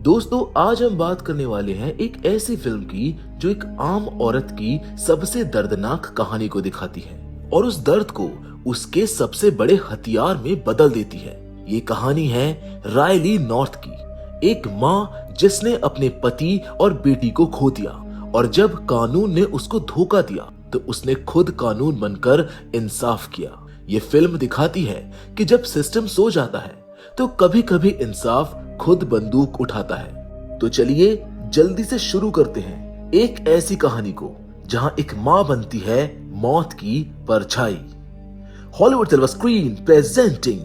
दोस्तों आज हम बात करने वाले हैं एक ऐसी फिल्म की जो एक आम औरत की सबसे दर्दनाक कहानी को दिखाती है और उस दर्द को उसके सबसे बड़े हथियार में बदल देती है। ये कहानी है रायली नॉर्थ की, एक माँ जिसने अपने पति और बेटी को खो दिया और जब कानून ने उसको धोखा दिया तो उसने खुद कानून बनकर इंसाफ किया। ये फिल्म दिखाती है कि जब सिस्टम सो जाता है तो कभी कभी इंसाफ खुद बंदूक उठाता है। तो चलिए जल्दी से शुरू करते हैं एक ऐसी कहानी को जहां एक मां बनती है मौत की परछाई। Hollywood silver screen presenting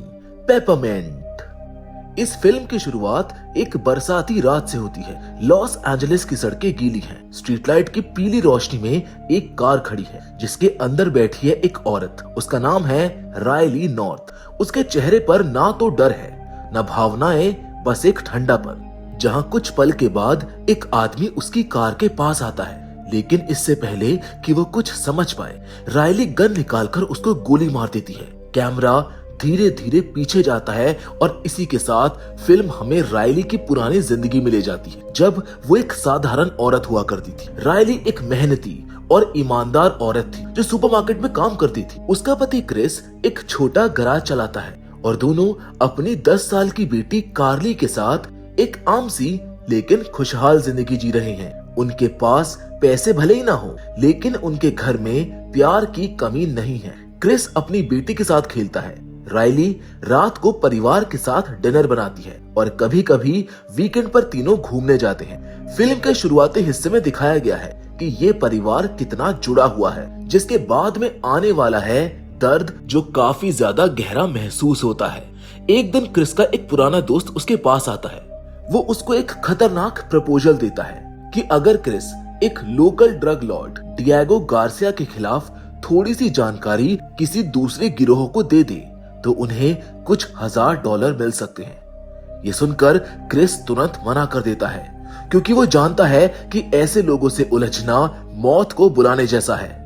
peppermint. इस फिल्म की शुरुआत एक बरसाती रात से होती है। लॉस एंजलिस की सड़कें गीली हैं। स्ट्रीट लाइट की पीली रोशनी में एक कार खड़ी है जिसके अंदर बैठी है एक औरत। उसका नाम है रायली नॉर्थ। उसके चेहरे पर ना तो डर है न भावनाएं, बस एक ठंडापन। जहां कुछ पल के बाद एक आदमी उसकी कार के पास आता है, लेकिन इससे पहले कि वो कुछ समझ पाए रायली गन निकालकर उसको गोली मार देती है। कैमरा धीरे धीरे पीछे जाता है और इसी के साथ फिल्म हमें रायली की पुरानी जिंदगी में ले जाती है जब वो एक साधारण औरत हुआ करती थी। रायली एक मेहनती और ईमानदार औरत थी जो सुपरमार्केट में काम करती थी। उसका पति क्रिस एक छोटा गैराज चलाता है और दोनों अपनी 10 साल की बेटी कार्ली के साथ एक आम सी लेकिन खुशहाल जिंदगी जी रहे हैं। उनके पास पैसे भले ही ना हो, लेकिन उनके घर में प्यार की कमी नहीं है। क्रिस अपनी बेटी के साथ खेलता है। रायली रात को परिवार के साथ डिनर बनाती है और कभी कभी वीकेंड पर तीनों घूमने जाते हैं। फिल्म के शुरुआती हिस्से में दिखाया गया है कि ये परिवार कितना जुड़ा हुआ है, जिसके बाद में आने वाला है दर्द जो काफी ज्यादा गहरा महसूस होता है। एक दिन क्रिस का एक पुराना दोस्त उसके पास आता है। वो उसको एक खतरनाक प्रपोजल देता है कि अगर क्रिस एक local drug Lord Diego Garcia के खिलाफ थोड़ी सी जानकारी किसी दूसरे गिरोह को दे दे तो उन्हें कुछ $1000 मिल सकते हैं। ये सुनकर क्रिस तुरंत मना कर देता है क्योंकि वो जानता है कि ऐसे लोगों से उलझना मौत को बुलाने जैसा है।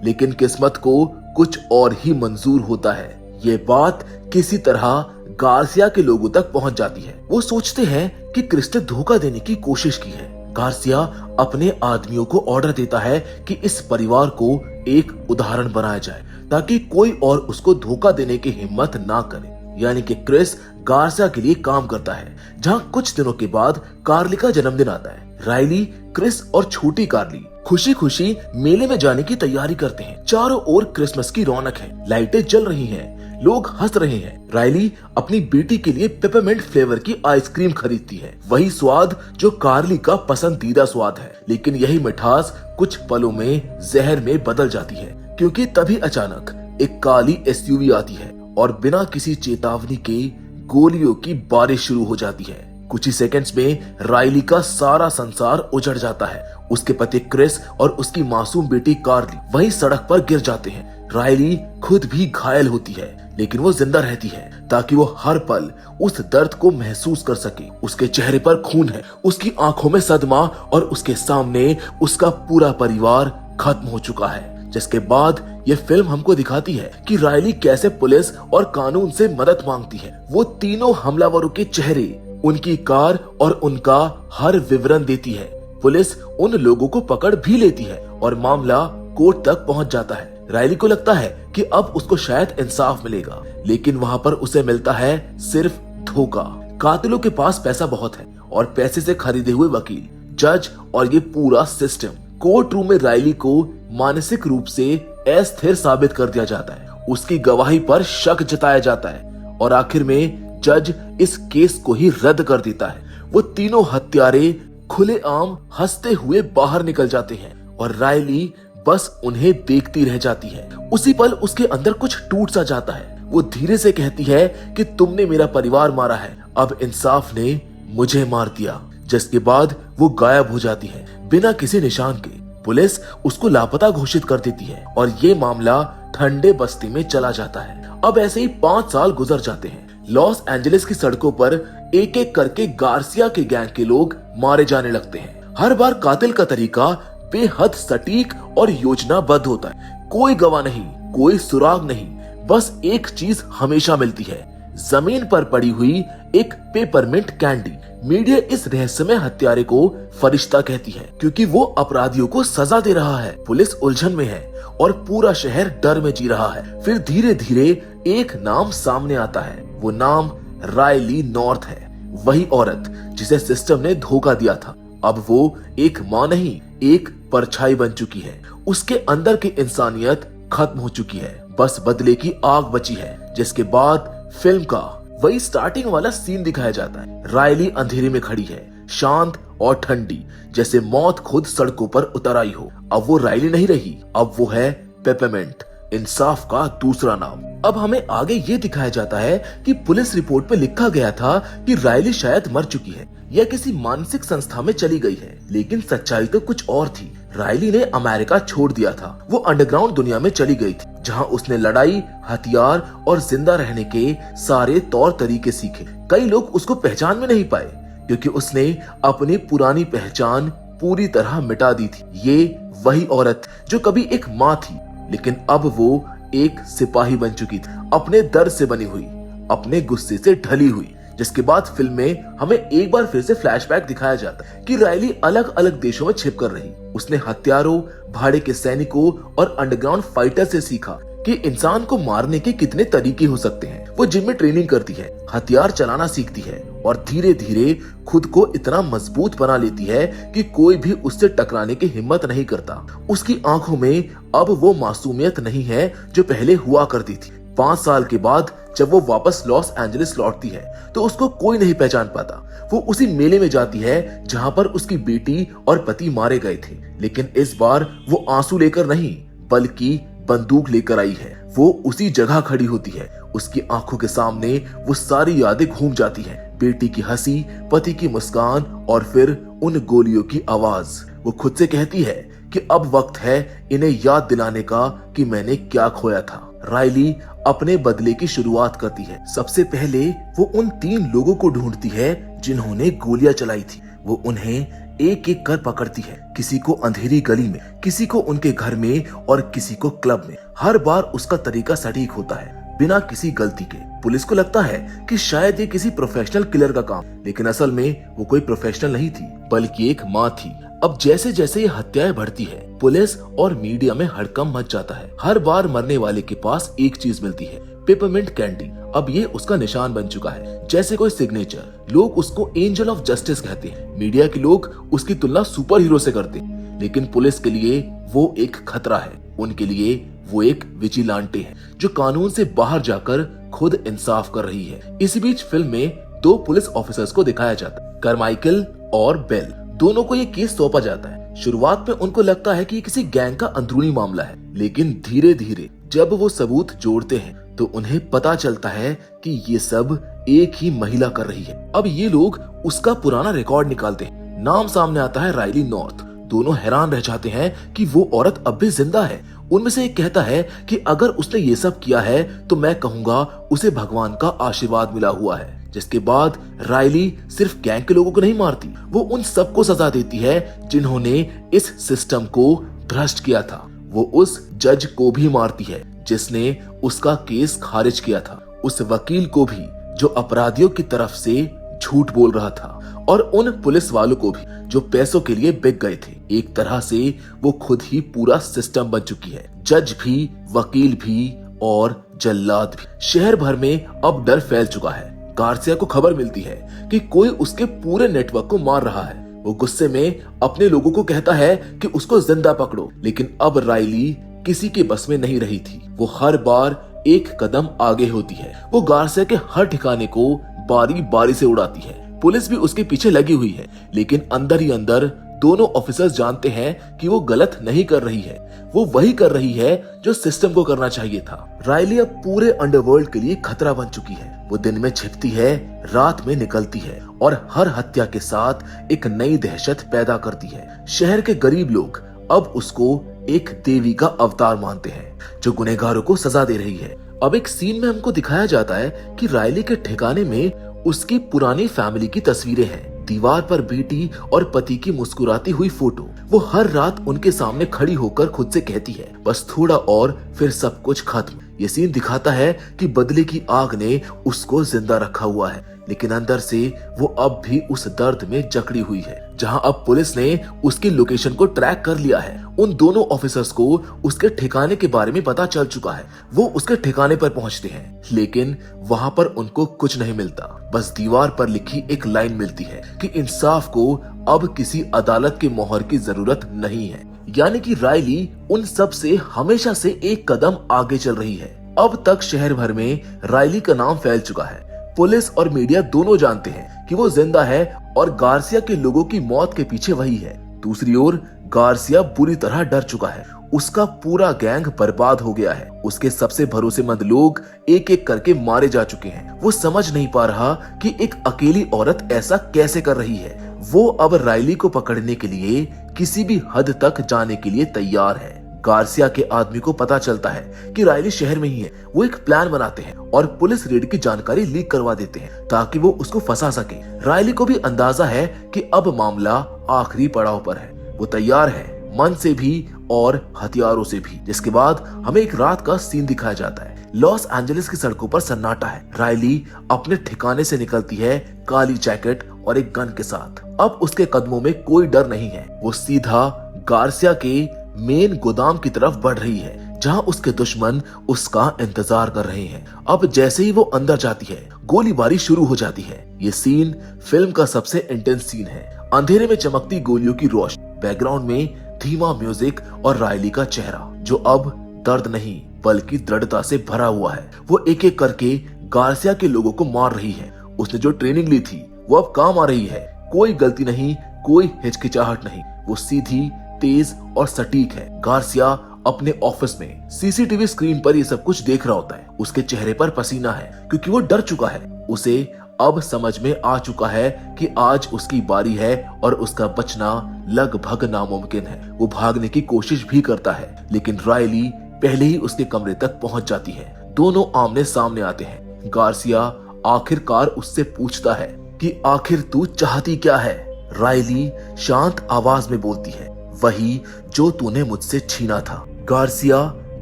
लेकिन किस्मत को कुछ और ही मंजूर होता है। ये बात किसी तरह गार्सिया के लोगों तक पहुंच जाती है। वो सोचते हैं कि क्रिस ने धोखा देने की कोशिश की है। गार्सिया अपने आदमियों को ऑर्डर देता है कि इस परिवार को एक उदाहरण बनाया जाए ताकि कोई और उसको धोखा देने की हिम्मत ना करे। यानी कि क्रिस गार्सिया के लिए काम करता है। जहां कुछ दिनों के बाद कार्ली का जन्मदिन आता है। रायली, क्रिस और छोटी कार्ली खुशी खुशी मेले में जाने की तैयारी करते हैं। चारों ओर क्रिसमस की रौनक है, लाइटें जल रही हैं, लोग हंस रहे हैं। रायली अपनी बेटी के लिए पेपरमिंट फ्लेवर की आइसक्रीम खरीदती है, वही स्वाद जो कार्ली का पसंदीदा स्वाद है। लेकिन यही मिठास कुछ पलों में जहर में बदल जाती है क्योंकि तभी अचानक एक काली एसयूवी आती है और बिना किसी चेतावनी के गोलियों की बारिश शुरू हो जाती है। कुछ ही सेकंड्स में रायली का सारा संसार उजड़ जाता है। उसके पति क्रिस और उसकी मासूम बेटी कार्ली वहीं सड़क पर गिर जाते हैं। रायली खुद भी घायल होती है, लेकिन वो जिंदा रहती है ताकि वो हर पल उस दर्द को महसूस कर सके। उसके चेहरे पर खून है, उसकी आंखों में सदमा और उसके सामने उसका पूरा परिवार खत्म हो चुका है। जिसके बाद ये फिल्म हमको दिखाती है कि रायली कैसे पुलिस और कानून से मदद मांगती है। वो तीनों हमलावरों के चेहरे, उनकी कार और उनका हर विवरण देती है। पुलिस उन लोगों को पकड़ भी लेती है और मामला कोर्ट तक पहुंच जाता है। रायली को लगता है कि अब उसको शायद इंसाफ मिलेगा, लेकिन वहां पर उसे मिलता है सिर्फ धोखा। कातिलों के पास पैसा बहुत है और पैसे से खरीदे हुए वकील, जज और ये पूरा सिस्टम। कोर्ट रूम में रायली को मानसिक रूप से अस्थिर साबित कर दिया जाता है। उसकी गवाही पर शक जताया जाता है और आखिर में जज इस केस को ही रद्द कर देता है। वो तीनों हत्यारे खुलेआम हंसते हुए बाहर निकल जाते हैं और रायली बस उन्हें देखती रह जाती है। उसी पल उसके अंदर कुछ टूट सा जाता है। वो धीरे से कहती है कि तुमने मेरा परिवार मारा है, अब इंसाफ ने मुझे मार दिया। जिसके बाद वो गायब हो जाती है बिना किसी निशान के। पुलिस उसको लापता घोषित कर देती है और ये मामला ठंडे बस्ती में चला जाता है। अब ऐसे ही 5 साल गुजर जाते हैं। लॉस एंजलिस की सड़कों पर एक एक करके गार्सिया के गैंग के लोग मारे जाने लगते हैं। हर बार कातिल का तरीका बेहद सटीक और योजनाबद्ध होता है। कोई गवाह नहीं, कोई सुराग नहीं, बस एक चीज हमेशा मिलती है, जमीन पर पड़ी हुई एक पेपरमिंट कैंडी। मीडिया इस रहस्यमय हत्यारे को फरिश्ता कहती है क्योंकि वो अपराधियों को सजा दे रहा है। पुलिस उलझन में है और पूरा शहर डर में जी रहा है। फिर धीरे धीरे एक नाम सामने आता है। वो नाम रायली नॉर्थ है, वही औरत जिसे सिस्टम ने धोखा दिया था। अब वो एक माँ नहीं, एक परछाई बन चुकी है। उसके अंदर की इंसानियत खत्म हो चुकी है, बस बदले की आग बची है। जिसके बाद फिल्म का वही स्टार्टिंग वाला सीन दिखाया जाता है। रायली अंधेरे में खड़ी है, शांत और ठंडी, जैसे मौत खुद सड़कों पर उतर आई हो। अब वो रायली नहीं रही, अब वो है पेपरमिंट, इंसाफ का दूसरा नाम। अब हमें आगे ये दिखाया जाता है कि पुलिस रिपोर्ट पे लिखा गया था कि रायली शायद मर चुकी है या किसी मानसिक संस्था में चली गई है, लेकिन सच्चाई तो कुछ और थी। रायली ने अमेरिका छोड़ दिया था। वो अंडरग्राउंड दुनिया में चली गई थी, जहां उसने लड़ाई, हथियार और जिंदा रहने के सारे तौर तरीके सीखे। कई लोग उसको पहचान में नहीं पाए क्योंकि उसने अपनी पुरानी पहचान पूरी तरह मिटा दी थी। ये वही औरत जो कभी एक माँ थी, लेकिन अब वो एक सिपाही बन चुकी थी, अपने दर्द से बनी हुई, अपने गुस्से से ढली हुई। जिसके बाद फिल्म में हमें एक बार फिर से फ्लैशबैक दिखाया जाता है कि रायली अलग अलग देशों में छिप कर रही। उसने हत्यारों, भाड़े के सैनिकों और अंडरग्राउंड फाइटर से सीखा कि इंसान को मारने के कितने तरीके हो सकते हैं। वो जिम में ट्रेनिंग करती है, हथियार चलाना सीखती है और धीरे धीरे खुद को इतना मजबूत बना लेती है कि कोई भी उससे टकराने की हिम्मत नहीं करता। उसकी आंखों में अब वो मासूमियत नहीं है जो पहले हुआ करती थी। 5 साल के बाद जब वो वापस लॉस एंजलिस लौटती है तो उसको कोई नहीं पहचान पाता। वो उसी मेले में जाती है जहां पर उसकी बेटी और पति मारे गए थे, लेकिन इस बार वो आंसू लेकर नहीं बल्कि बंदूक लेकर आई है। वो उसी जगह खड़ी होती है। उसकी आंखों के सामने वो सारी यादें घूम जाती हैं। बेटी की हंसी, पति की मुस्कान और फिर उन गोलियों की आवाज। वो खुद से कहती है कि अब वक्त है इन्हें याद दिलाने का कि मैंने क्या खोया था। रायली अपने बदले की शुरुआत करती है। सबसे पहले वो उन 3 लोगों को ढूंढती है जिन्होंने गोलियां चलाई थी। वो उन्हें एक एक कर पकड़ती है, किसी को अंधेरी गली में, किसी को उनके घर में और किसी को क्लब में। हर बार उसका तरीका सटीक होता है, बिना किसी गलती के। पुलिस को लगता है कि शायद ये किसी प्रोफेशनल किलर का काम, लेकिन असल में वो कोई प्रोफेशनल नहीं थी बल्कि एक माँ थी। अब जैसे जैसे ये हत्याएं बढ़ती है, पुलिस और मीडिया में हड़कंप मच जाता है। हर बार मरने वाले के पास एक चीज मिलती है, पेपरमिंट कैंडी। अब ये उसका निशान बन चुका है, जैसे कोई सिग्नेचर। लोग उसको एंजल ऑफ जस्टिस कहते हैं। मीडिया के लोग उसकी तुलना सुपर हीरो से करते हैं, लेकिन पुलिस के लिए वो एक खतरा है। उनके लिए वो एक विजिलांटे है जो कानून से बाहर जाकर खुद इंसाफ कर रही है। इसी बीच फिल्म में 2 पुलिस ऑफिसर्स को दिखाया जाता है, कार्माइकल और बेल। दोनों को ये केस सौंपा जाता है। शुरुआत में उनको लगता है कि ये किसी गैंग का अंदरूनी मामला है, लेकिन धीरे धीरे जब वो सबूत जोड़ते हैं तो उन्हें पता चलता है कि ये सब एक ही महिला कर रही है। अब ये लोग उसका पुराना रिकॉर्ड निकालते हैं। नाम सामने आता है रायली नॉर्थ। दोनों हैरान रह जाते हैं कि वो औरत अब भी जिंदा है। उनमें से एक कहता है कि अगर उसने ये सब किया है तो मैं कहूंगा उसे भगवान का आशीर्वाद मिला हुआ है। जिसके बाद रायली सिर्फ गैंग के लोगों को नहीं मारती, वो उन सबको सजा देती है जिन्होंने इस सिस्टम को भ्रष्ट किया था। वो उस जज को भी मारती है जिसने उसका केस खारिज किया था, उस वकील को भी जो अपराधियों की तरफ से झूठ बोल रहा था, और उन पुलिस वालों को भी जो पैसों के लिए बिक गए थे। एक तरह से वो खुद ही पूरा सिस्टम बन चुकी है, जज भी, वकील भी और जल्लाद भी। शहर भर में अब डर फैल चुका है। गार्सिया को खबर मिलती है कि कोई उसके पूरे नेटवर्क को मार रहा है। वो गुस्से में अपने लोगों को कहता है कि उसको जिंदा पकड़ो, लेकिन अब रायली किसी के बस में नहीं रही थी। वो हर बार एक कदम आगे होती है। वो गार्सिया के हर ठिकाने को बारी बारी से उड़ाती है। पुलिस भी उसके पीछे लगी हुई है, लेकिन अंदर ही अंदर दोनों ऑफिसर्स जानते हैं कि वो गलत नहीं कर रही है। वो वही कर रही है जो सिस्टम को करना चाहिए था। रायली अब पूरे अंडरवर्ल्ड के लिए खतरा बन चुकी है। वो दिन में छिपती है, रात में निकलती है और हर हत्या के साथ एक नई दहशत पैदा करती है। शहर के गरीब लोग अब उसको एक देवी का अवतार मानते हैं जो गुनहगारों को सजा दे रही है। अब एक सीन में हमको दिखाया जाता है कि रायली के ठिकाने में उसकी पुरानी फैमिली की तस्वीरें हैं। दीवार पर बेटी और पति की मुस्कुराती हुई फोटो। वो हर रात उनके सामने खड़ी होकर खुद से कहती है, बस थोड़ा और फिर सब कुछ खत्म। ये सीन दिखाता है कि बदले की आग ने उसको जिंदा रखा हुआ है, लेकिन अंदर से वो अब भी उस दर्द में जकड़ी हुई है। जहां अब पुलिस ने उसकी लोकेशन को ट्रैक कर लिया है, उन दोनों ऑफिसर्स को उसके ठिकाने के बारे में पता चल चुका है। वो उसके ठिकाने पर पहुंचते हैं, लेकिन वहां पर उनको कुछ नहीं मिलता। बस दीवार पर लिखी एक लाइन मिलती है कि इंसाफ को अब किसी अदालत के मोहर की जरूरत नहीं है। यानी कि रायली उन सब से हमेशा से एक कदम आगे चल रही है। अब तक शहर भर में रायली का नाम फैल चुका है। पुलिस और मीडिया दोनों जानते हैं कि वो जिंदा है और गार्सिया के लोगों की मौत के पीछे वही है। दूसरी ओर गार्सिया बुरी तरह डर चुका है। उसका पूरा गैंग बर्बाद हो गया है। उसके सबसे भरोसेमंद लोग एक एक करके मारे जा चुके हैं। वो समझ नहीं पा रहा कि एक अकेली औरत ऐसा कैसे कर रही है। वो अब रायली को पकड़ने के लिए किसी भी हद तक जाने के लिए तैयार है। गार्सिया के आदमी को पता चलता है कि रायली शहर में ही है। वो एक प्लान बनाते हैं और पुलिस रेड की जानकारी लीक करवा देते हैं ताकि वो उसको फंसा सके। रायली को भी अंदाजा है कि अब मामला आखिरी पड़ाव पर है। वो तैयार है, मन से भी और हथियारों से भी। जिसके बाद हमें एक रात का सीन दिखाया जाता है। लॉस एंजलिस की सड़कों पर सन्नाटा है। रायली अपने ठिकाने से निकलती है काली जैकेट और एक गन के साथ। अब उसके कदमों में कोई डर नहीं है। वो सीधा गार्सिया के मेन गोदाम की तरफ बढ़ रही है, जहां उसके दुश्मन उसका इंतजार कर रहे हैं। अब जैसे ही वो अंदर जाती है, गोलीबारी शुरू हो जाती है। ये सीन फिल्म का सबसे इंटेंस सीन है। अंधेरे में चमकती गोलियों की रोशनी, बैकग्राउंड में धीमा म्यूजिक और रायली का चेहरा जो अब दर्द नहीं बल्कि दृढ़ता से भरा हुआ है। वो एक एक करके गार्सिया के लोगों को मार रही है। उसने जो ट्रेनिंग ली थी वो अब काम आ रही है। कोई गलती नहीं, कोई हिचकिचाहट नहीं। वो सीधी, तेज और सटीक है। गार्सिया अपने ऑफिस में सीसीटीवी स्क्रीन पर ये सब कुछ देख रहा होता है। उसके चेहरे पर पसीना है क्योंकि वो डर चुका है। उसे अब समझ में आ चुका है कि आज उसकी बारी है और उसका बचना लगभग नामुमकिन है। वो भागने की कोशिश भी करता है, लेकिन रायली पहले ही उसके कमरे तक पहुंच जाती है। दोनों आमने सामने आते हैं। गार्सिया आखिरकार उससे पूछता है कि आखिर तू चाहती क्या है। रायली शांत आवाज में बोलती है, वही जो तूने मुझसे छीना था। गार्सिया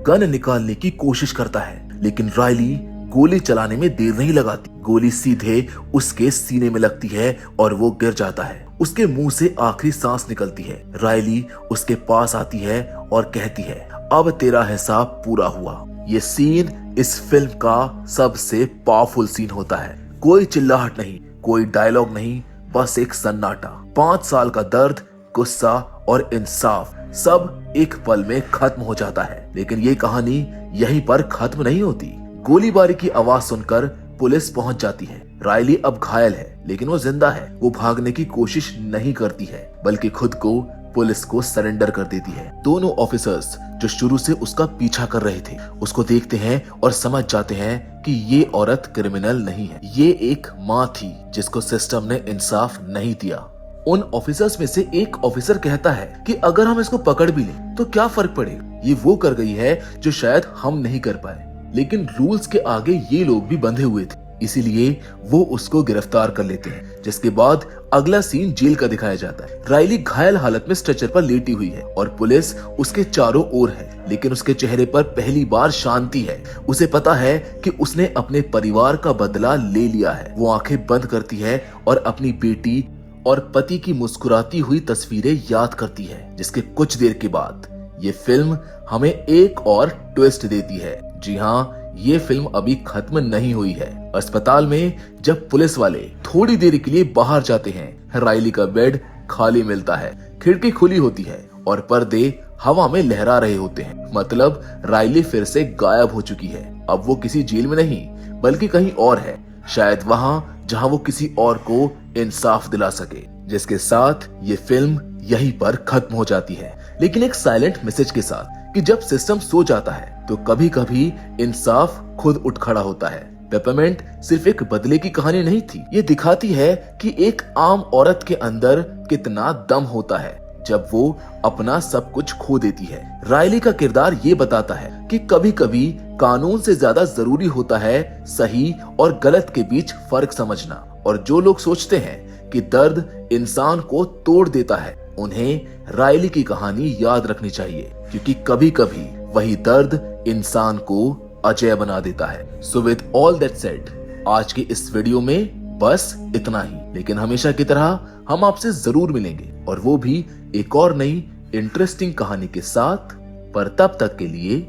गन निकालने की कोशिश करता है, लेकिन रायली गोली चलाने में देर नहीं लगाती। गोली सीधे उसके सीने में लगती है और वो गिर जाता है। उसके मुंह से आखिरी सांस निकलती है। रायली उसके पास आती है और कहती है, अब तेरा हिसाब पूरा हुआ। ये सीन इस फिल्म का सबसे पावरफुल सीन होता है। कोई चिल्लाहट नहीं, कोई डायलॉग नहीं, बस एक सन्नाटा। 5 साल का दर्द, गुस्सा और इंसाफ सब एक पल में खत्म हो जाता है। लेकिन ये कहानी यहीं पर खत्म नहीं होती। गोलीबारी की आवाज सुनकर पुलिस पहुंच जाती है। रायली अब घायल है, लेकिन वो जिंदा है। वो भागने की कोशिश नहीं करती है, बल्कि खुद को पुलिस को सरेंडर कर देती है। दोनों ऑफिसर्स जो शुरू से उसका पीछा कर रहे थे, उसको देखते हैं और समझ जाते हैं कि ये औरत क्रिमिनल नहीं है। ये एक माँ थी जिसको सिस्टम ने इंसाफ नहीं दिया। उन ऑफिसर्स में से एक ऑफिसर कहता है कि अगर हम इसको पकड़ भी लें तो क्या फर्क पड़ेगा, ये वो कर गई है जो शायद हम नहीं कर पाए। लेकिन रूल्स के आगे ये लोग भी बंधे हुए थे, इसीलिए वो उसको गिरफ्तार कर लेते हैं। जिसके बाद अगला सीन जेल का दिखाया जाता है। रायली घायल हालत में स्ट्रेचर पर लेटी हुई है और पुलिस उसके चारों ओर है, लेकिन उसके चेहरे पर पहली बार शांति है। उसे पता है कि उसने अपने परिवार का बदला ले लिया है। वो आंखें बंद करती है और अपनी बेटी और पति की मुस्कुराती हुई तस्वीरें याद करती है। जिसके कुछ देर के बाद ये फिल्म हमें एक और ट्विस्ट देती है। जी हाँ, ये फिल्म अभी खत्म नहीं हुई है। अस्पताल में जब पुलिस वाले थोड़ी देर के लिए बाहर जाते हैं, रायली का बेड खाली मिलता है। खिड़की खुली होती है और पर्दे हवा में लहरा रहे होते हैं। मतलब रायली फिर से गायब हो चुकी है। अब वो किसी जेल में नहीं बल्कि कहीं और है, शायद वहाँ जहाँ वो किसी और को इंसाफ दिला सके। जिसके साथ ये फिल्म यहीं पर खत्म हो जाती है, लेकिन एक साइलेंट मैसेज के साथ कि जब सिस्टम सो जाता है तो कभी कभी इंसाफ खुद उठ खड़ा होता है। पेपरमिंट सिर्फ एक बदले की कहानी नहीं थी, ये दिखाती है कि एक आम औरत के अंदर कितना दम होता है जब वो अपना सब कुछ खो देती है। रायली का किरदार ये बताता है कि कभी कभी कानून से ज्यादा जरूरी होता है सही और गलत के बीच फर्क समझना। और जो लोग सोचते हैं कि दर्द इंसान को तोड़ देता है, उन्हें रायली की कहानी याद रखनी चाहिए, क्योंकि कभी कभी वही दर्द इंसान को अजय बना देता है। So with all that said, आज की इस वीडियो में बस इतना ही, लेकिन हमेशा की तरह हम आपसे जरूर मिलेंगे, और वो भी एक और नई इंटरेस्टिंग कहानी के साथ। पर तब तक के लिए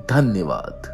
धन्यवाद।